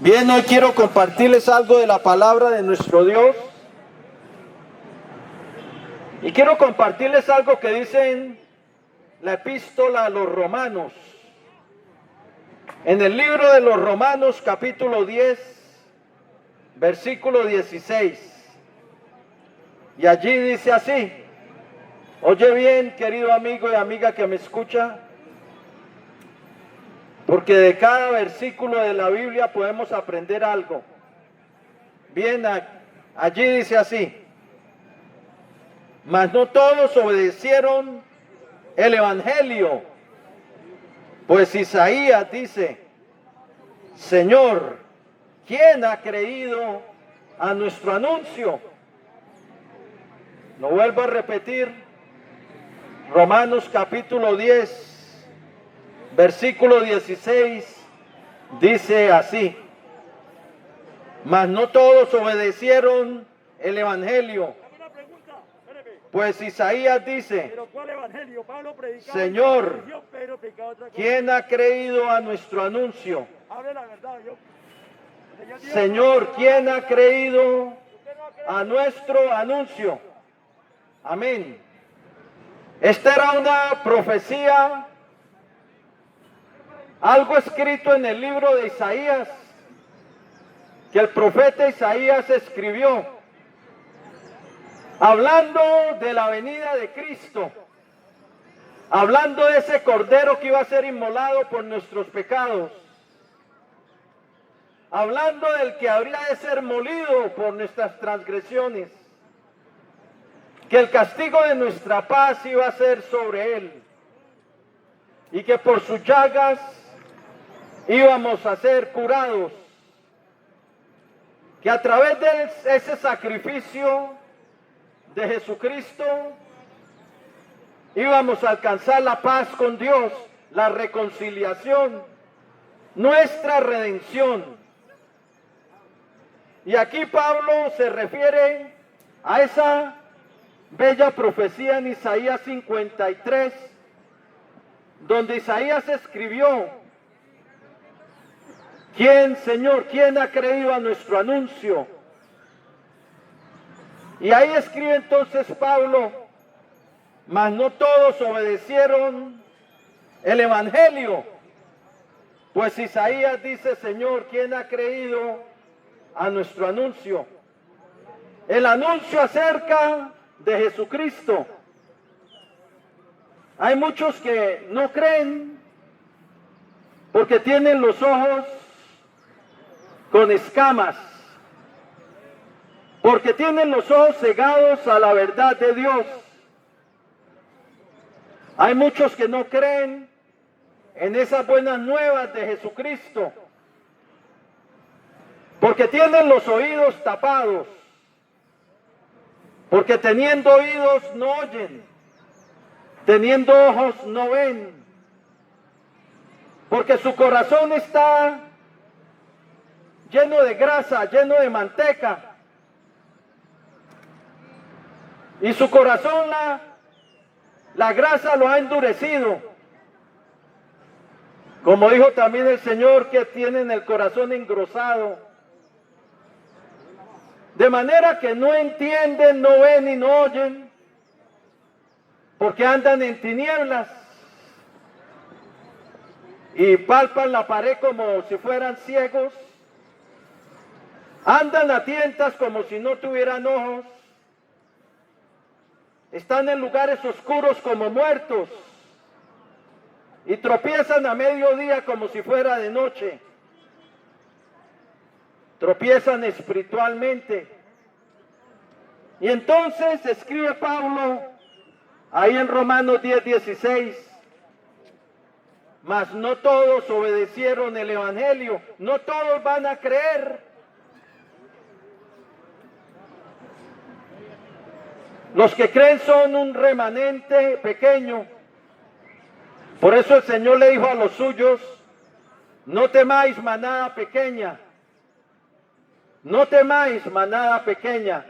Bien, hoy quiero compartirles algo de la palabra de nuestro Dios. Y quiero compartirles algo que dice en la epístola a los Romanos. En el libro de los Romanos, capítulo 10, versículo 16. Y allí dice así. Oye bien, querido amigo y amiga que me escucha, porque de cada versículo de la Biblia podemos aprender algo. Bien, allí dice así. Mas no todos obedecieron el evangelio, pues Isaías dice: Señor, ¿quién ha creído a nuestro anuncio? Lo vuelvo a repetir. Romanos capítulo 10, versículo 16, dice así: Mas no todos obedecieron el evangelio, pues Isaías dice: Señor, ¿quién ha creído a nuestro anuncio? Señor, ¿quién ha creído a nuestro anuncio? Amén. Esta era una profecía, algo escrito en el libro de Isaías, que el profeta Isaías escribió, hablando de la venida de Cristo, hablando de ese cordero que iba a ser inmolado por nuestros pecados, hablando del que habría de ser molido por nuestras transgresiones, que el castigo de nuestra paz iba a ser sobre él, y que por sus llagas íbamos a ser curados, que a través de ese sacrificio de Jesucristo íbamos a alcanzar la paz con Dios, la reconciliación, nuestra redención. Y aquí Pablo se refiere a esa bella profecía en Isaías 53, donde Isaías escribió: ¿Quién, Señor, quién ha creído a nuestro anuncio? Y ahí escribe entonces Pablo: mas no todos obedecieron el evangelio, pues Isaías dice: Señor, ¿quién ha creído a nuestro anuncio? El anuncio acerca de Jesucristo. Hay muchos que no creen porque tienen los ojos con escamas, porque tienen los ojos cegados a la verdad de Dios. Hay muchos que no creen en esas buenas nuevas de Jesucristo, porque tienen los oídos tapados, porque teniendo oídos no oyen, teniendo ojos no ven, porque su corazón está lleno de grasa, lleno de manteca, y su corazón la grasa lo ha endurecido. Como dijo también el Señor, que tienen el corazón engrosado. De manera que no entienden, no ven y no oyen, porque andan en tinieblas y palpan la pared como si fueran ciegos. Andan a tientas como si no tuvieran ojos. Están en lugares oscuros como muertos y tropiezan a mediodía como si fuera de noche. Tropiezan espiritualmente. Y entonces escribe Pablo ahí en Romanos 10:16: mas no todos obedecieron el evangelio, no todos van a creer. Los que creen son un remanente pequeño. Por eso el Señor le dijo a los suyos: no temáis, manada pequeña. No temáis, manada pequeña,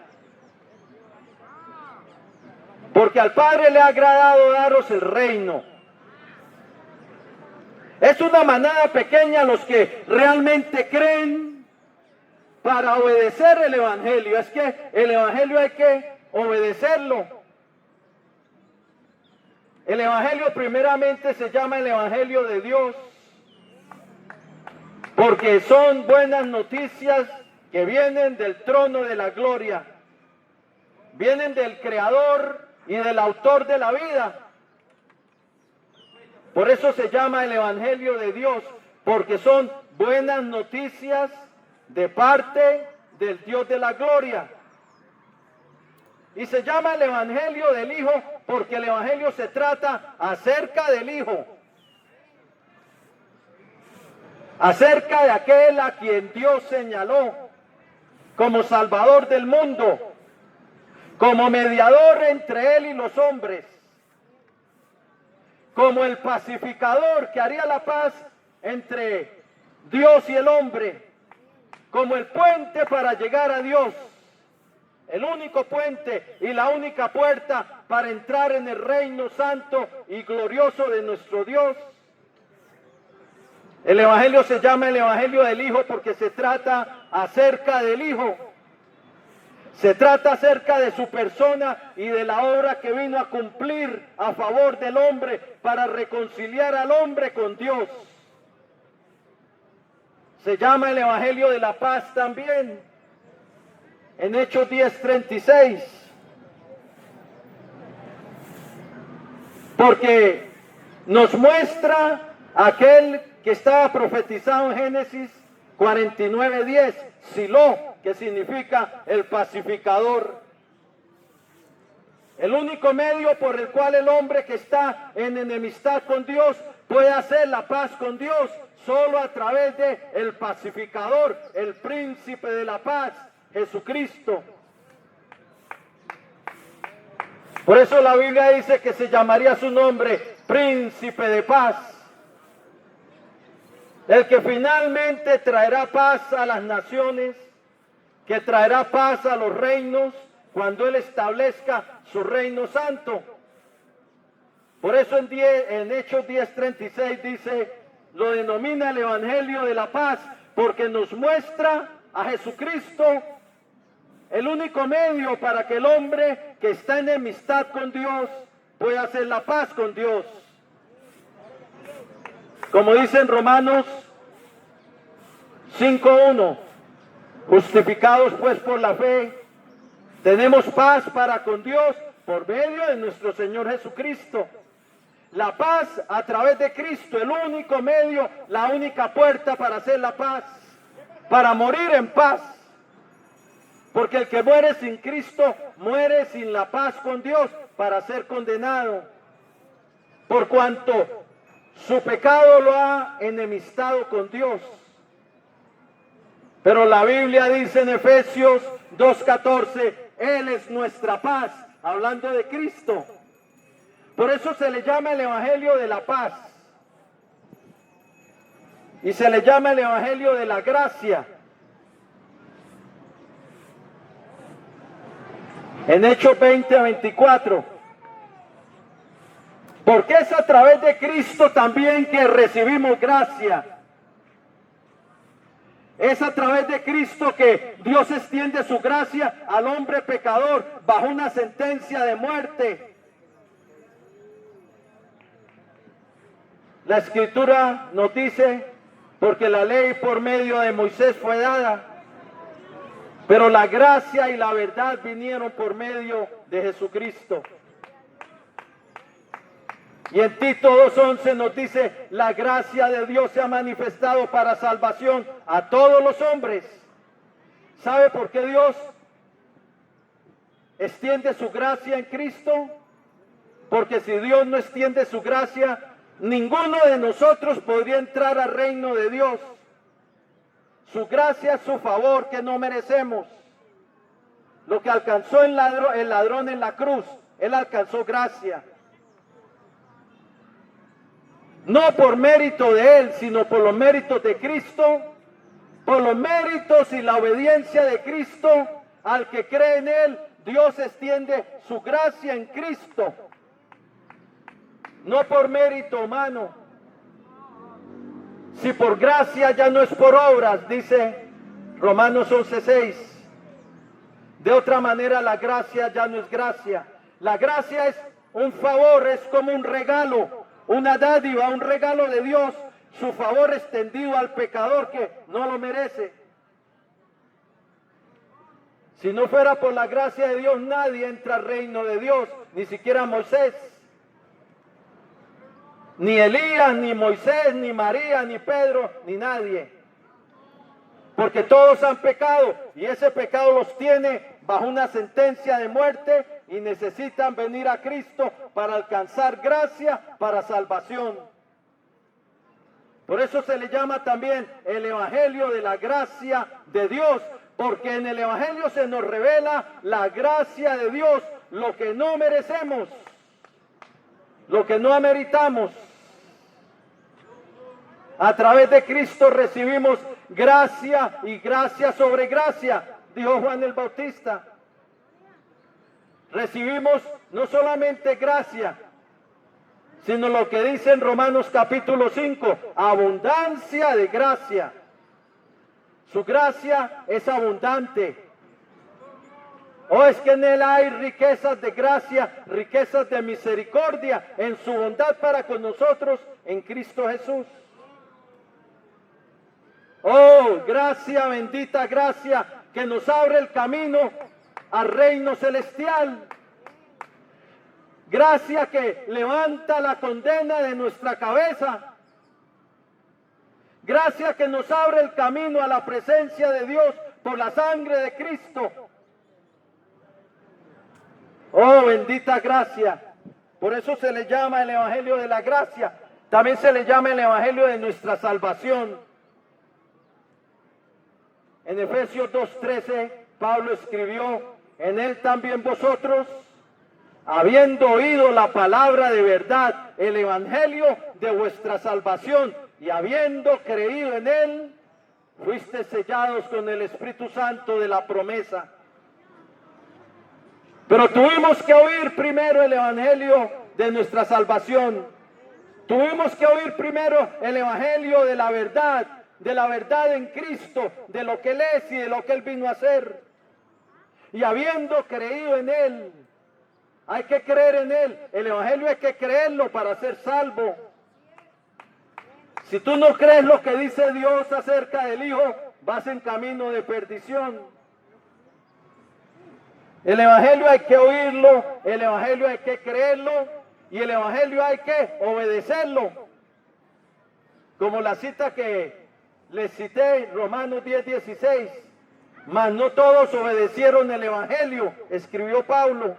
porque al Padre le ha agradado daros el reino. Es una manada pequeña los que realmente creen para obedecer el Evangelio. Es que el Evangelio hay que obedecerlo. El Evangelio primeramente se llama el Evangelio de Dios, porque son buenas noticias que vienen del trono de la gloria, vienen del Creador y del Autor de la vida. Por eso se llama el Evangelio de Dios, porque son buenas noticias de parte del Dios de la gloria. Y se llama el Evangelio del Hijo porque el Evangelio se trata acerca del Hijo, acerca de aquel a quien Dios señaló como Salvador del mundo, como mediador entre Él y los hombres, como el pacificador que haría la paz entre Dios y el hombre, como el puente para llegar a Dios, el único puente y la única puerta para entrar en el reino santo y glorioso de nuestro Dios. El Evangelio se llama el Evangelio del Hijo porque se trata acerca del Hijo. Se trata acerca de su persona y de la obra que vino a cumplir a favor del hombre para reconciliar al hombre con Dios. Se llama el Evangelio de la paz también, en Hechos 10:36. Porque nos muestra aquel que estaba profetizado en Génesis 49:10, Silo, que significa el pacificador. El único medio por el cual el hombre que está en enemistad con Dios puede hacer la paz con Dios, solo a través de el pacificador, el príncipe de la paz, Jesucristo. Por eso la Biblia dice que se llamaría su nombre Príncipe de Paz. El que finalmente traerá paz a las naciones, que traerá paz a los reinos cuando Él establezca su reino santo. Por eso en Hechos 10:36 dice, lo denomina el Evangelio de la paz, porque nos muestra a Jesucristo, el único medio para que el hombre que está en enemistad con Dios pueda hacer la paz con Dios. Como dice en Romanos 5:1, justificados pues por la fe, tenemos paz para con Dios por medio de nuestro Señor Jesucristo. La paz a través de Cristo, el único medio, la única puerta para hacer la paz, para morir en paz. Porque el que muere sin Cristo, muere sin la paz con Dios para ser condenado. Por cuanto su pecado lo ha enemistado con Dios. Pero la Biblia dice en Efesios 2:14, Él es nuestra paz, hablando de Cristo. Por eso se le llama el Evangelio de la paz. Y se le llama el Evangelio de la gracia. En Hechos 20:24. Porque es a través de Cristo también que recibimos gracia. Es a través de Cristo que Dios extiende su gracia al hombre pecador bajo una sentencia de muerte. La Escritura nos dice, porque la ley por medio de Moisés fue dada, pero la gracia y la verdad vinieron por medio de Jesucristo. Y en Tito 2:11 nos dice, la gracia de Dios se ha manifestado para salvación a todos los hombres. ¿Sabe por qué Dios extiende su gracia en Cristo? Porque si Dios no extiende su gracia, ninguno de nosotros podría entrar al reino de Dios. Su gracia es su favor que no merecemos. Lo que alcanzó el ladrón en la cruz, él alcanzó gracia. No por mérito de él, sino por los méritos de Cristo, por los méritos y la obediencia de Cristo, al que cree en él, Dios extiende su gracia en Cristo. No por mérito humano. Si por gracia ya no es por obras, dice Romanos 11:6. De otra manera, la gracia ya no es gracia. La gracia es un favor, es como un regalo, una dádiva, un regalo de Dios, su favor extendido al pecador que no lo merece. Si no fuera por la gracia de Dios, nadie entra al reino de Dios, ni siquiera Moisés. Ni Elías, ni Moisés, ni María, ni Pedro, ni nadie. Porque todos han pecado y ese pecado los tiene bajo una sentencia de muerte y necesitan venir a Cristo para alcanzar gracia, para salvación. Por eso se le llama también el Evangelio de la gracia de Dios, porque en el Evangelio se nos revela la gracia de Dios, lo que no merecemos, lo que no ameritamos. A través de Cristo recibimos gracia y gracia sobre gracia, dijo Juan el Bautista. Recibimos no solamente gracia, sino lo que dice en Romanos capítulo 5, abundancia de gracia. Su gracia es abundante. O es que en Él hay riquezas de gracia, riquezas de misericordia, en su bondad para con nosotros en Cristo Jesús. Oh, gracia, bendita gracia, que nos abre el camino al reino celestial. Gracia que levanta la condena de nuestra cabeza. Gracia que nos abre el camino a la presencia de Dios por la sangre de Cristo. Oh, bendita gracia. Por eso se le llama el Evangelio de la gracia. También se le llama el Evangelio de nuestra salvación. En Efesios 2:13, Pablo escribió, en él también vosotros, habiendo oído la palabra de verdad, el Evangelio de vuestra salvación, y habiendo creído en él, fuiste sellados con el Espíritu Santo de la promesa. Pero tuvimos que oír primero el Evangelio de nuestra salvación. Tuvimos que oír primero el Evangelio de la verdad en Cristo, de lo que Él es y de lo que Él vino a hacer. Y habiendo creído en Él, hay que creer en Él. El Evangelio hay que creerlo para ser salvo. Si tú no crees lo que dice Dios acerca del Hijo, vas en camino de perdición. El Evangelio hay que oírlo, el Evangelio hay que creerlo y el Evangelio hay que obedecerlo. Como la cita que les cité, Romanos 10:16. Mas no todos obedecieron el Evangelio, escribió Pablo.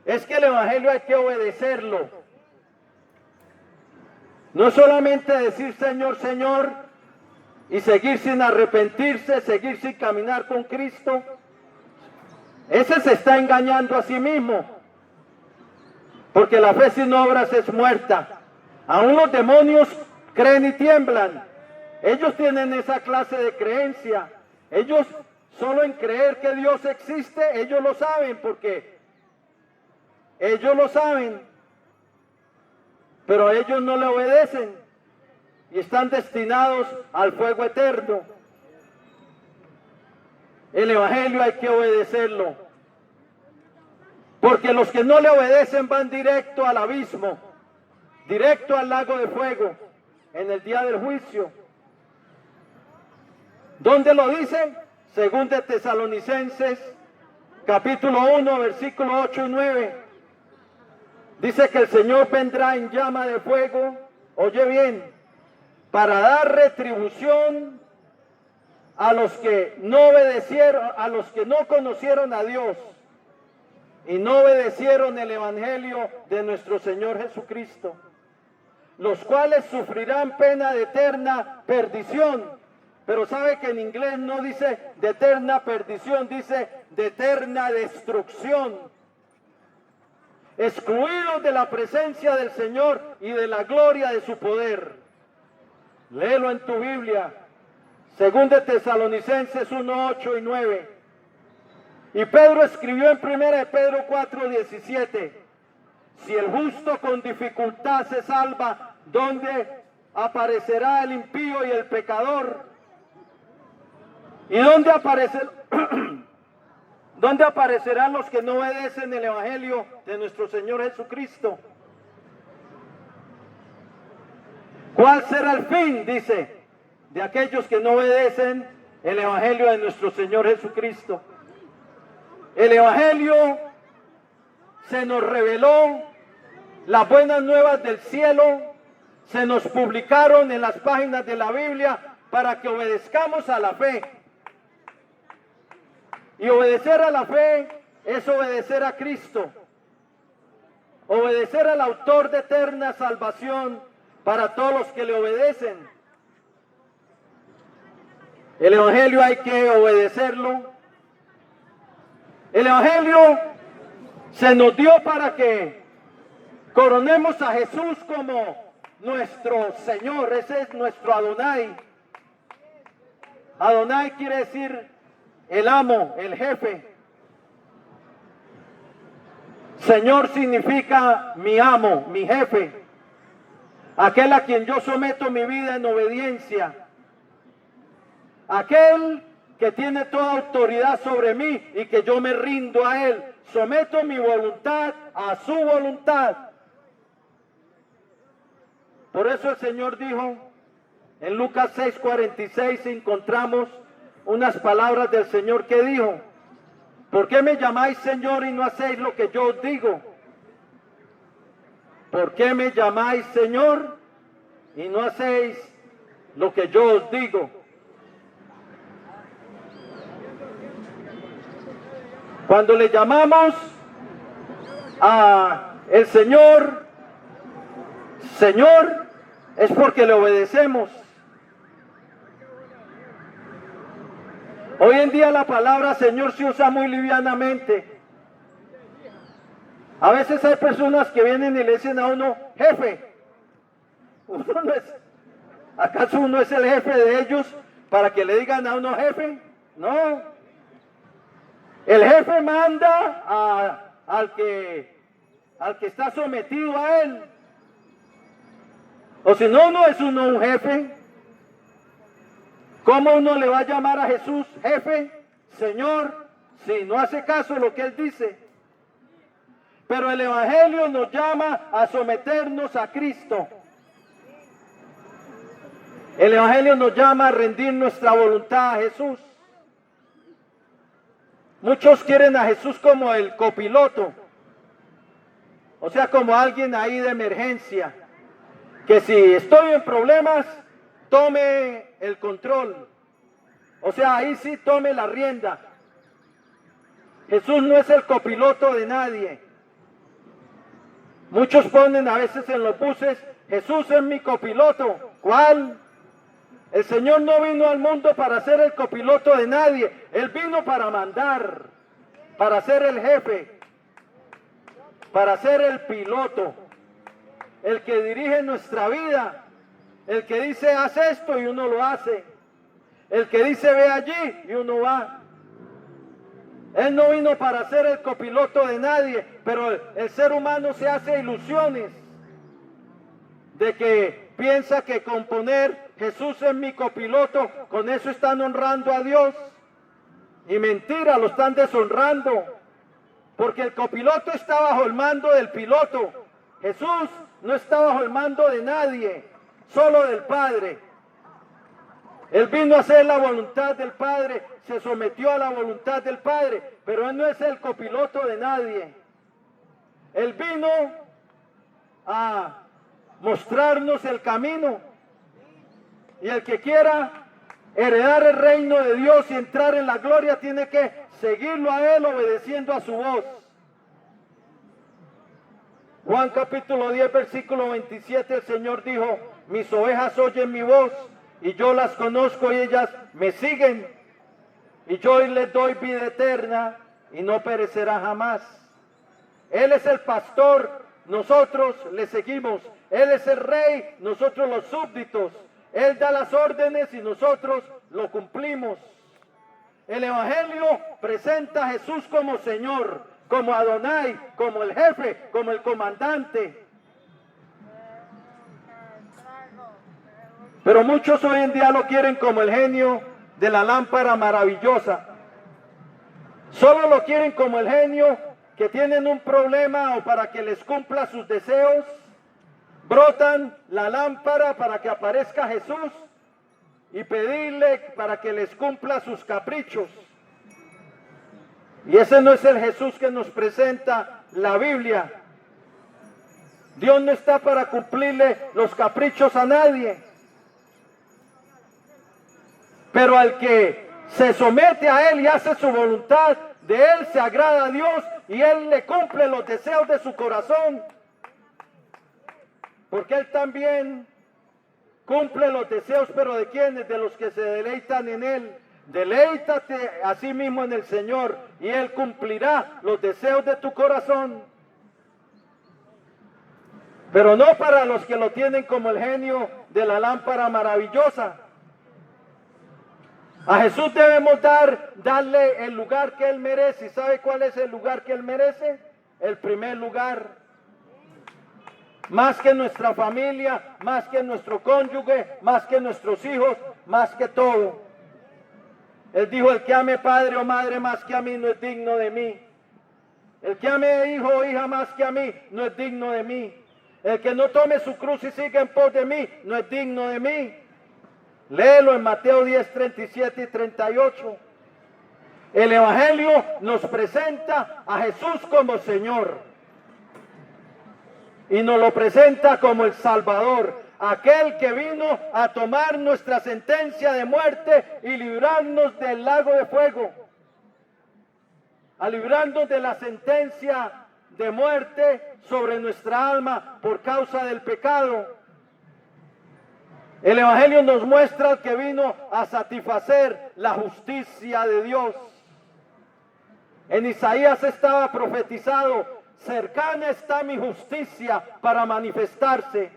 Es que el Evangelio hay que obedecerlo. No solamente decir Señor, Señor, y seguir sin arrepentirse, seguir sin caminar con Cristo. Ese se está engañando a sí mismo. Porque la fe sin obras es muerta. Aún los demonios creen y tiemblan. Ellos tienen esa clase de creencia. Ellos solo en creer que Dios existe, ellos lo saben porque ellos lo saben. Pero ellos no le obedecen y están destinados al fuego eterno. El Evangelio hay que obedecerlo. Porque los que no le obedecen van directo al abismo, directo al lago de fuego, en el día del juicio. ¿Dónde lo dice? Según de Tesalonicenses, capítulo 1, versículos 8 y 9. Dice que el Señor vendrá en llama de fuego, oye bien, para dar retribución a los que no obedecieron, a los que no conocieron a Dios y no obedecieron el Evangelio de nuestro Señor Jesucristo, los cuales sufrirán pena de eterna perdición. Pero sabe que en inglés no dice de eterna perdición, dice de eterna destrucción. Excluidos de la presencia del Señor y de la gloria de su poder. Léelo en tu Biblia. Según de Tesalonicenses 1, 8 y 9. Y Pedro escribió en 1 de Pedro 4, 17. Si el justo con dificultad se salva, ¿dónde aparecerá el impío y el pecador? ¿Y dónde aparecerán los que no obedecen el Evangelio de nuestro Señor Jesucristo? ¿Cuál será el fin, dice, de aquellos que no obedecen el Evangelio de nuestro Señor Jesucristo? El Evangelio se nos reveló, las buenas nuevas del cielo se nos publicaron en las páginas de la Biblia para que obedezcamos a la fe. Y obedecer a la fe es obedecer a Cristo, obedecer al autor de eterna salvación para todos los que le obedecen. El Evangelio hay que obedecerlo. El Evangelio se nos dio para que coronemos a Jesús como nuestro Señor. Ese es nuestro Adonai. Adonai quiere decir el amo, el jefe. Señor significa mi amo, mi jefe, aquel a quien yo someto mi vida en obediencia, aquel que tiene toda autoridad sobre mí y que yo me rindo a él, someto mi voluntad a su voluntad. Por eso el Señor dijo, en Lucas 6:46 encontramos unas palabras del Señor que dijo: ¿por qué me llamáis Señor y no hacéis lo que yo os digo? ¿Por qué me llamáis Señor y no hacéis lo que yo os digo? Cuando le llamamos a el Señor, Señor, es porque le obedecemos. Hoy en día la palabra Señor se usa muy livianamente. A veces hay personas que vienen y le dicen a uno, jefe. Uno no es, ¿acaso uno es el jefe de ellos para que le digan a uno jefe? No. El jefe manda al que está sometido a él. O si no, no es uno un jefe. ¿Cómo uno le va a llamar a Jesús jefe, Señor, si no hace caso de lo que Él dice? Pero el Evangelio nos llama a someternos a Cristo. El Evangelio nos llama a rendir nuestra voluntad a Jesús. Muchos quieren a Jesús como el copiloto, o sea, como alguien ahí de emergencia, que si estoy en problemas, tome el control, o sea, ahí sí tome la rienda. Jesús no es el copiloto de nadie. Muchos ponen a veces en los buses, Jesús es mi copiloto. ¿Cuál? El Señor no vino al mundo para ser el copiloto de nadie. Él vino para mandar, para ser el jefe, para ser el piloto, el que dirige nuestra vida, el que dice haz esto y uno lo hace, el que dice ve allí y uno va. Él no vino para ser el copiloto de nadie, pero el ser humano se hace ilusiones de que piensa que con poner Jesús es mi copiloto, con eso están honrando a Dios. Y mentira, lo están deshonrando, porque el copiloto está bajo el mando del piloto. Jesús no está bajo el mando de nadie, solo del Padre. Él vino a hacer la voluntad del Padre, se sometió a la voluntad del Padre, pero Él no es el copiloto de nadie. Él vino a mostrarnos el camino, y el que quiera heredar el reino de Dios y entrar en la gloria tiene que seguirlo a Él obedeciendo a su voz. Juan capítulo 10 versículo 27, el Señor dijo: mis ovejas oyen mi voz y yo las conozco y ellas me siguen, y yo les doy vida eterna y no perecerá jamás. Él es el pastor, nosotros le seguimos. Él es el rey, nosotros los súbditos. Él da las órdenes y nosotros lo cumplimos. El Evangelio presenta a Jesús como Señor, como Adonai, como el jefe, como el comandante. Pero muchos hoy en día lo quieren como el genio de la lámpara maravillosa. Solo lo quieren como el genio que tienen un problema o para que les cumpla sus deseos. Brotan la lámpara para que aparezca Jesús y pedirle para que les cumpla sus caprichos. Y ese no es el Jesús que nos presenta la Biblia. Dios no está para cumplirle los caprichos a nadie. Pero al que se somete a Él y hace su voluntad, de Él se agrada a Dios y Él le cumple los deseos de su corazón. Porque Él también cumple los deseos, pero ¿de quiénes? De los que se deleitan en Él. Deleítate a sí mismo en el Señor y Él cumplirá los deseos de tu corazón. Pero no para los que lo tienen como el genio de la lámpara maravillosa. A Jesús debemos darle el lugar que Él merece. ¿Y sabe cuál es el lugar que Él merece? El primer lugar. Más que nuestra familia, más que nuestro cónyuge, más que nuestros hijos, más que todo. Él dijo, el que ame padre o madre más que a mí no es digno de mí. El que ame hijo o hija más que a mí no es digno de mí. El que no tome su cruz y siga en pos de mí no es digno de mí. Léelo en Mateo 10, 37 y 38. El Evangelio nos presenta a Jesús como Señor. Y nos lo presenta como el Salvador. Aquel que vino a tomar nuestra sentencia de muerte y librarnos del lago de fuego. A librarnos de la sentencia de muerte sobre nuestra alma por causa del pecado. El Evangelio nos muestra que vino a satisfacer la justicia de Dios. En Isaías estaba profetizado, cercana está mi justicia para manifestarse.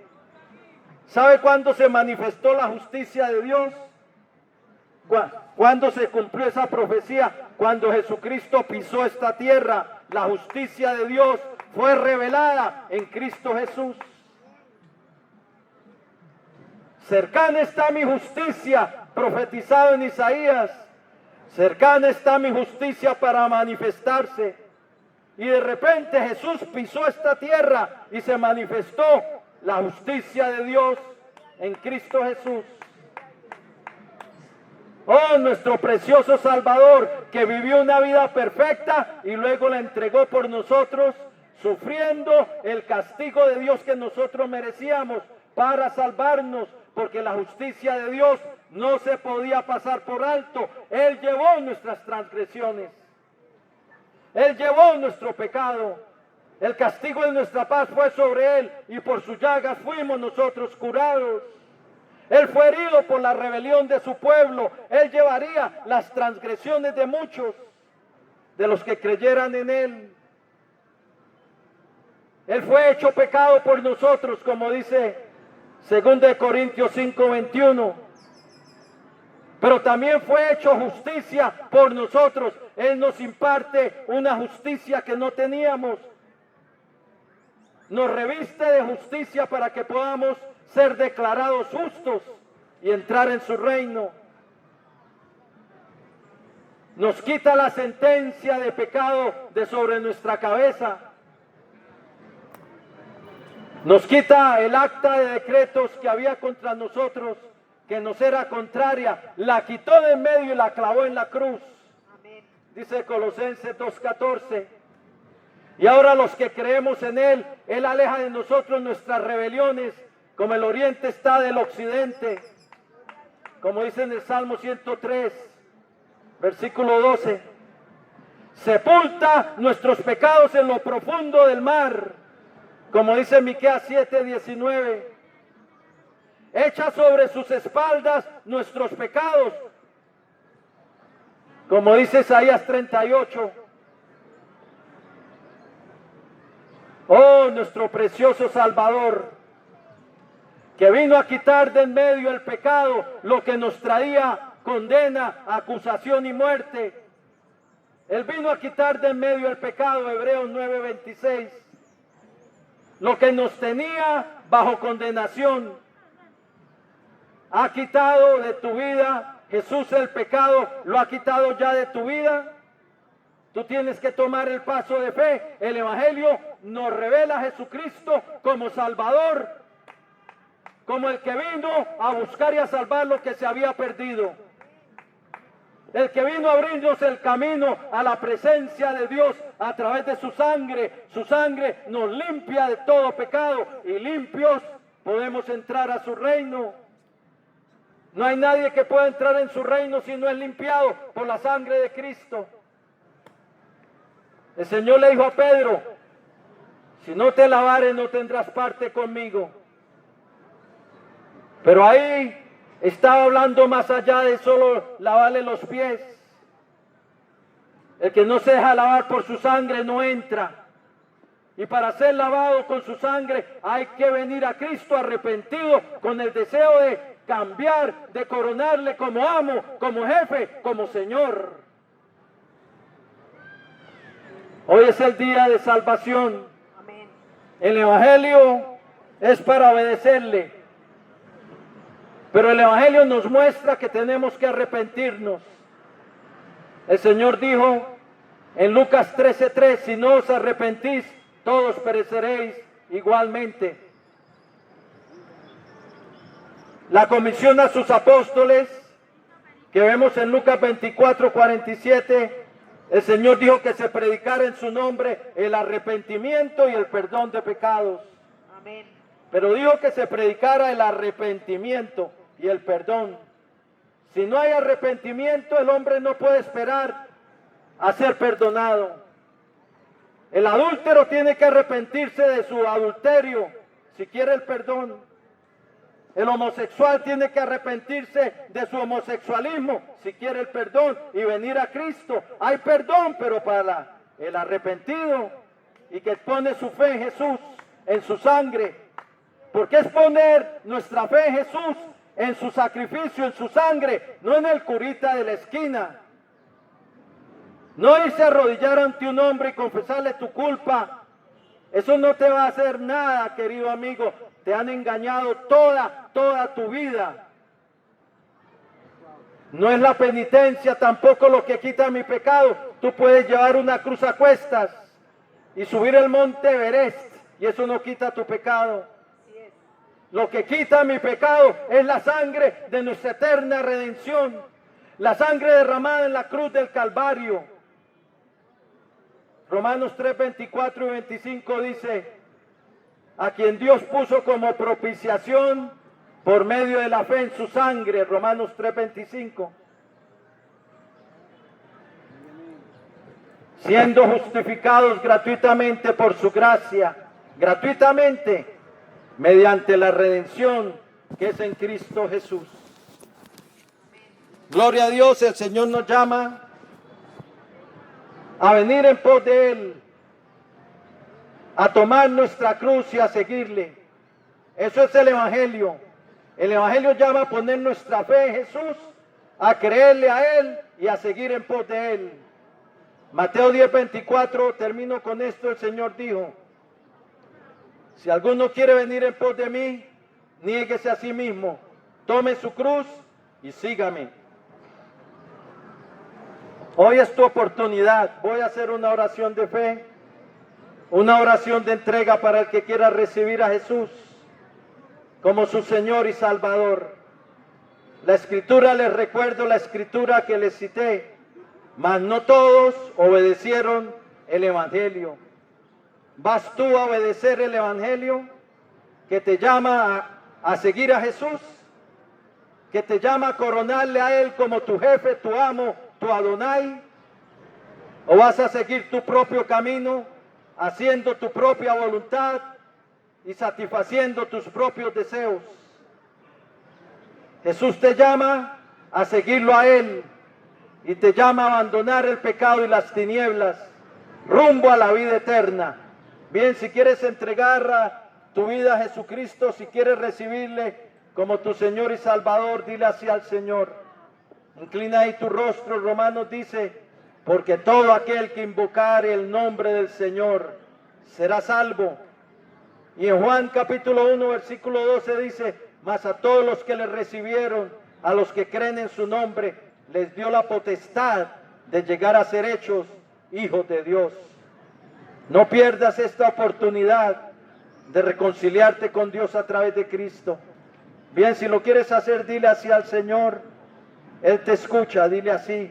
¿Sabe cuándo se manifestó la justicia de Dios? ¿Cuándo se cumplió esa profecía? Cuando Jesucristo pisó esta tierra. La justicia de Dios fue revelada en Cristo Jesús. Cercana está mi justicia, profetizado en Isaías. Cercana está mi justicia para manifestarse. Y de repente Jesús pisó esta tierra y se manifestó la justicia de Dios en Cristo Jesús. Oh, nuestro precioso Salvador, que vivió una vida perfecta y luego la entregó por nosotros, sufriendo el castigo de Dios que nosotros merecíamos para salvarnos, porque la justicia de Dios no se podía pasar por alto. Él llevó nuestras transgresiones. Él llevó nuestro pecado. El castigo de nuestra paz fue sobre Él y por sus llagas fuimos nosotros curados. Él fue herido por la rebelión de su pueblo. Él llevaría las transgresiones de muchos, de los que creyeran en Él. Él fue hecho pecado por nosotros, como dice 2 Corintios 5:21. Pero también fue hecho justicia por nosotros. Él nos imparte una justicia que no teníamos. Nos reviste de justicia para que podamos ser declarados justos y entrar en su reino. Nos quita la sentencia de pecado de sobre nuestra cabeza. Nos quita el acta de decretos que había contra nosotros, que nos era contraria. La quitó de en medio y la clavó en la cruz. Amén. Dice Colosenses 2:14. Y ahora los que creemos en Él, Él aleja de nosotros nuestras rebeliones, como el oriente está del occidente. Como dice en el Salmo 103, versículo 12. Sepulta nuestros pecados en lo profundo del mar. Como dice Miqueas 7:19. Echa sobre sus espaldas nuestros pecados. Como dice Isaías 38. Oh, nuestro precioso Salvador, que vino a quitar de en medio el pecado, lo que nos traía condena, acusación y muerte. Él vino a quitar de en medio el pecado, Hebreos 9:26. Lo que nos tenía bajo condenación. Ha quitado de tu vida Jesús el pecado lo ha quitado ya de tu vida. Tú tienes que tomar el paso de fe. El Evangelio nos revela a Jesucristo como Salvador, como el que vino a buscar y a salvar lo que se había perdido. El que vino a abrirnos el camino a la presencia de Dios a través de su sangre. Su sangre nos limpia de todo pecado y limpios podemos entrar a su reino. No hay nadie que pueda entrar en su reino si no es limpiado por la sangre de Cristo. El Señor le dijo a Pedro, si no te lavares no tendrás parte conmigo. Pero ahí estaba hablando más allá de solo lavarle los pies. El que no se deja lavar por su sangre no entra. Y para ser lavado con su sangre hay que venir a Cristo arrepentido con el deseo de cambiar, de coronarle como amo, como jefe, como Señor. Hoy es el día de salvación. El Evangelio es para obedecerle. Pero el Evangelio nos muestra que tenemos que arrepentirnos. El Señor dijo en Lucas 13:3, si no os arrepentís, todos pereceréis igualmente. La comisión a sus apóstoles, que vemos en Lucas 24:47, el Señor dijo que se predicara en su nombre el arrepentimiento y el perdón de pecados. Amén. Pero dijo que se predicara el arrepentimiento y el perdón. Si no hay arrepentimiento, el hombre no puede esperar a ser perdonado. El adúltero tiene que arrepentirse de su adulterio si quiere el perdón. El homosexual tiene que arrepentirse de su homosexualismo si quiere el perdón y venir a Cristo. Hay perdón, pero para el arrepentido y que pone su fe en Jesús, en su sangre. Porque es poner nuestra fe en Jesús, en su sacrificio, en su sangre, no en el curita de la esquina. No irse a arrodillar ante un hombre y confesarle tu culpa. Eso no te va a hacer nada, querido amigo. Te han engañado toda tu vida. No es la penitencia tampoco lo que quita mi pecado. Tú puedes llevar una cruz a cuestas y subir el monte Everest y eso no quita tu pecado. Lo que quita mi pecado es la sangre de nuestra eterna redención. La sangre derramada en la cruz del Calvario. Romanos 3:24 y 25 dice, a quien Dios puso como propiciación por medio de la fe en su sangre. Romanos 3:25. Siendo justificados gratuitamente por su gracia, gratuitamente, mediante la redención que es en Cristo Jesús. Gloria a Dios, el Señor nos llama a venir en pos de Él, a tomar nuestra cruz y a seguirle. Eso es el Evangelio. El Evangelio llama a poner nuestra fe en Jesús, a creerle a Él y a seguir en pos de Él. Mateo 10:24, termino con esto, el Señor dijo, si alguno quiere venir en pos de mí, niéguese a sí mismo, tome su cruz y sígame. Hoy es tu oportunidad. Voy a hacer una oración de fe, una oración de entrega para el que quiera recibir a Jesús como su Señor y Salvador. La Escritura, les recuerdo la Escritura que les cité, mas no todos obedecieron el Evangelio. ¿Vas tú a obedecer el Evangelio que te llama a seguir a Jesús? Que te llama a coronarle a Él como tu jefe, tu amo, tu Adonai? ¿O vas a seguir tu propio camino, haciendo tu propia voluntad y satisfaciendo tus propios deseos? Jesús te llama a seguirlo a Él y te llama a abandonar el pecado y las tinieblas rumbo a la vida eterna. Bien, si quieres entregar tu vida a Jesucristo, si quieres recibirle como tu Señor y Salvador, dile así al Señor. Inclina ahí tu rostro. Romanos dice, porque todo aquel que invocare el nombre del Señor será salvo. Y en Juan capítulo 1 versículo 12 dice, mas a todos los que le recibieron a los que creen en su nombre, les dio la potestad de llegar a ser hechos hijos de Dios. No pierdas esta oportunidad de reconciliarte con Dios a través de Cristo. Bien, si lo quieres hacer, dile así al Señor. Él te escucha, dile así: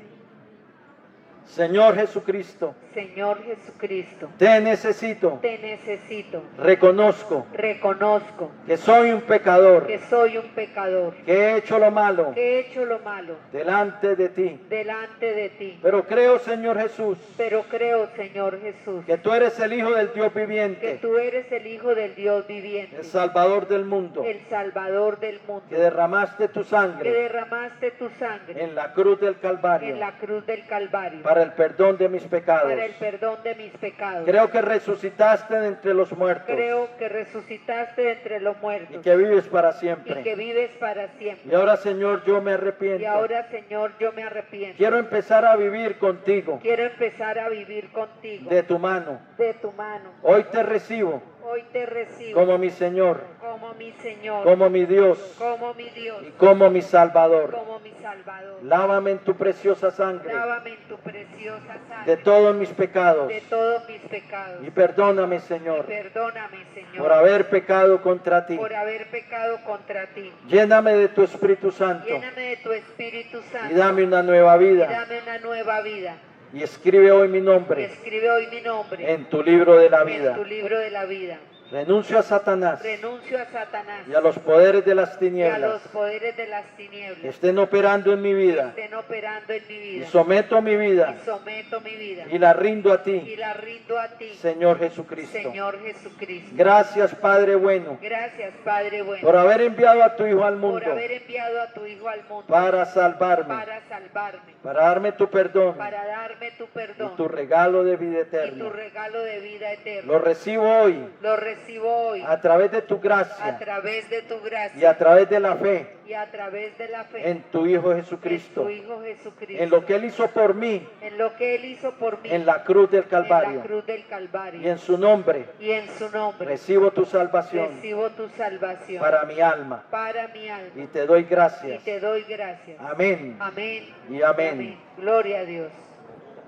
Señor Jesucristo, Señor Jesucristo, te necesito, te necesito. reconozco Reconozco que soy un pecador, que soy un pecador, que he hecho lo malo que he hecho lo malo delante de ti. delante de ti. Pero creo, Señor Jesús, Pero creo, Señor Jesús, que tú eres el Hijo del Dios que viviente, tú eres el Hijo del Dios viviente, el Salvador del mundo, el Salvador del mundo, que derramaste tu que sangre derramaste tu sangre en la cruz del Calvario en la cruz del Calvario para el perdón de mis pecados. para el perdón de mis pecados. Creo que resucitaste de entre los muertos Creo que resucitaste de entre los y muertos que vives para y que siempre. vives para siempre. Y ahora, Señor, yo me Y arrepiento. ahora, Señor, yo me arrepiento. Quiero empezar a vivir contigo, Quiero empezar a vivir contigo, de tu mano. de tu mano. Hoy te recibo Hoy te recibo como mi Señor, como mi Señor, como mi Dios como mi Dios, y como mi Salvador. como mi Salvador. Lávame en tu preciosa sangre Lávame en tu preciosa de sangre todos mis pecados de todos mis pecados. y perdóname, Señor, Perdóname, Señor, por haber pecado contra ti. por haber pecado contra ti. Lléname de tu Espíritu Santo Lléname de tu Espíritu Santo y dame una nueva y vida. dame una nueva vida. Y escribe hoy mi Y nombre escribe hoy mi nombre en tu libro de la en vida. tu libro de la vida. Renuncio a Satanás Renuncio a Satanás y a los poderes de las y a tinieblas los poderes de las que tinieblas estén operando en mi que vida, estén operando en mi y vida. someto mi vida Y someto mi vida y la rindo a y ti, la rindo a ti, Señor Jesucristo. Señor Jesucristo. Gracias, Padre bueno, Gracias, Padre bueno, por haber enviado a tu Hijo al por mundo haber enviado a tu Hijo al mundo para salvarme, para salvarme, para darme tu perdón para darme tu y perdón tu regalo de vida y tu eterna. regalo de vida eterna. Lo recibo hoy Lo recibo hoy a través de tu a gracia través de tu y gracia a través de la fe y a través de la fe en tu Hijo en Jesucristo, tu Hijo Jesucristo, en lo que Él hizo por mí en lo que Él hizo por mí en la cruz del en la Calvario. cruz del Calvario. Y en su nombre Y en su nombre recibo tu salvación recibo tu salvación para mi alma para mi alma y te doy y gracias. te doy gracias. Amén Amén y amén. Gloria a Dios.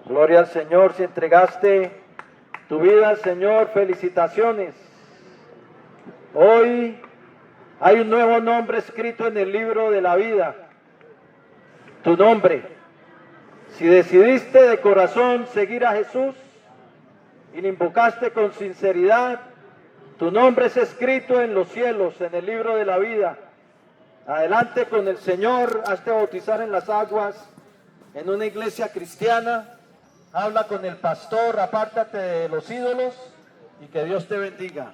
Gloria al Señor. Si entregaste tu vida al Señor, felicitaciones. Hoy hay un nuevo nombre escrito en el libro de la vida. Tu nombre. Si decidiste de corazón seguir a Jesús y le invocaste con sinceridad, tu nombre es escrito en los cielos, en el libro de la vida. Adelante con el Señor, hazte bautizar en las aguas, en una iglesia cristiana. Habla con el pastor, apártate de los ídolos y que Dios te bendiga.